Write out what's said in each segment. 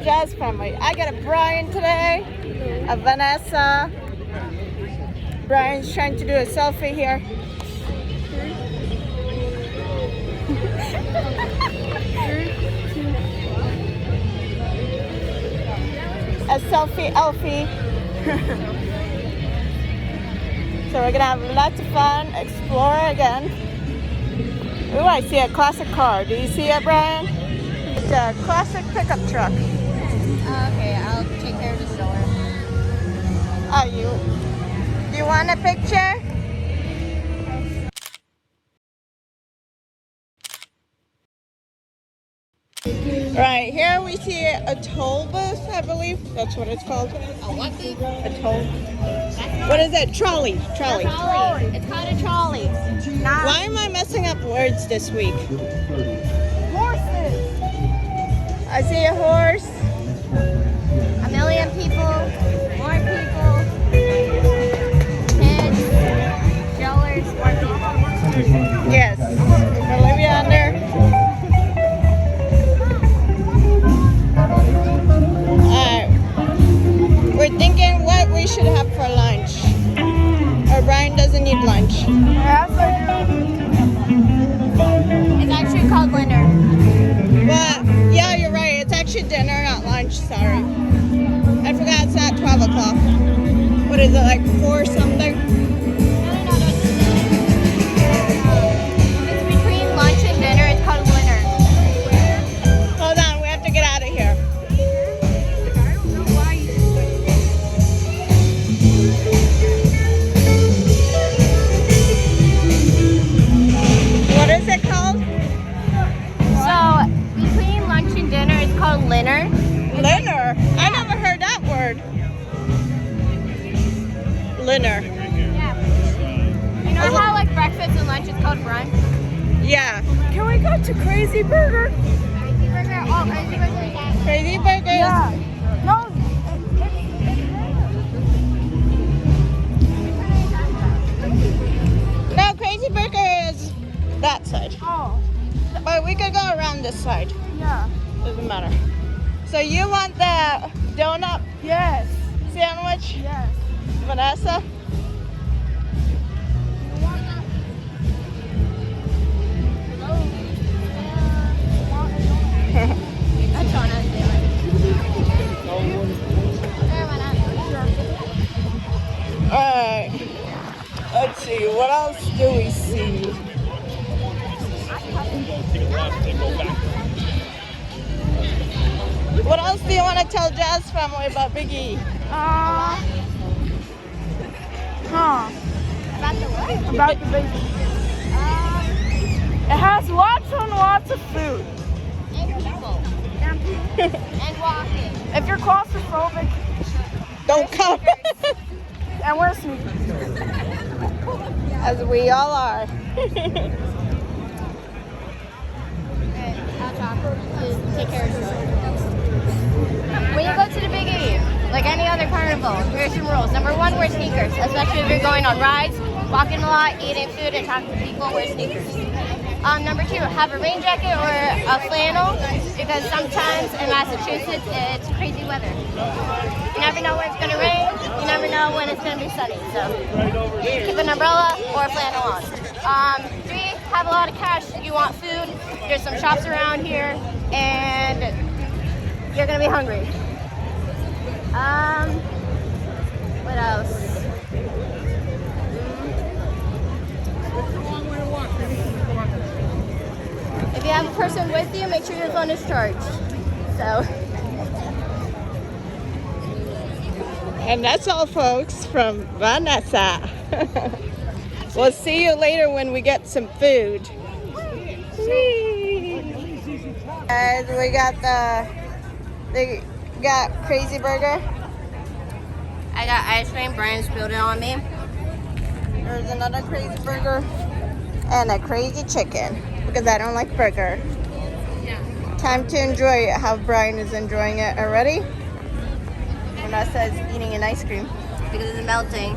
Jazz family. I got a Brian today, a Vanessa. Brian's trying to do a selfie here. A selfie Elfie. So we're gonna have lots of fun, explore again. Ooh, I see a classic car. Do you see it, Brian? It's a classic pickup truck. Okay, I'll take care of the store. Oh, do you want a picture? Right, here we see a toll booth, I believe. That's what it's called. A what booth? A toll. What is it? Trolley. Trolley. It's called a trolley. Why am I messing up words this week? Horses. I see a horse. A million people. More people. Kids. Strollers. More people. Yes. Olivia under. We're thinking what we should have for lunch. Or Brian doesn't need lunch. Yes, I do. It's actually called dinner. But yeah, you're right. It's actually dinner, not lunch. Sorry. I forgot it's not 12 o'clock. What is it, like 4 something? No. It's between lunch and dinner. It's called dinner. Hold on, we have to get out of here. What is it called? So, between lunch and dinner, it's called dinner. Linner. I never heard that word. Linner. Yeah. You know how like breakfast and lunch is called brunch? Yeah. Can we go to Craz-E Burger? Crazy burger. Oh, crazy burger is that? Crazy burgers. Yeah. No. No, Crazy Burger is that side. Oh, But we could go around this side. yeah. Doesn't matter. So you want the donut Yes. sandwich, Yes. Vanessa? That's on us. Alright. Let's see, what else do we see? What else do you want to tell Jazz family about Big E? About the what? About the big. It has lots and lots of food. And people. And walking. If you're claustrophobic, Don't come. and wear sneakers. As we all are. I'll talk. Take care of yourself. When you go to the Big E, like any other carnival, here's some rules. Number 1, wear sneakers, especially if you're going on rides, walking a lot, eating food, and talking to people, wear sneakers. Number 2, have a rain jacket or a flannel, because sometimes in Massachusetts, it's crazy weather. You never know when it's going to rain, you never know when it's going to be sunny, so keep an umbrella or a flannel on. 3, have a lot of cash. You want food, there's some shops around here, and you're going to be hungry. What else? If you have a person with you, make sure your phone is charged. So. And that's all, folks, from Vanessa. We'll see you later when we get some food. Guys, we got Crazy Burger. I got ice cream. Brian spilled it on me. There's another Crazy Burger and a Crazy Chicken because I don't like burger. Time to enjoy it. How Brian is enjoying it already. Vanessa is eating an ice cream Because it's melting.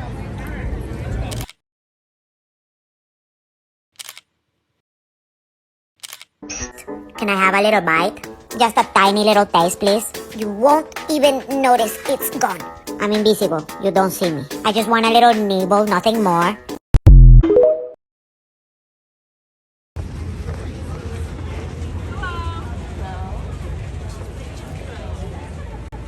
Can I have a little bite? Just a tiny little taste, please. You won't even notice it's gone. I'm invisible. You don't see me. I just want a little nibble, nothing more.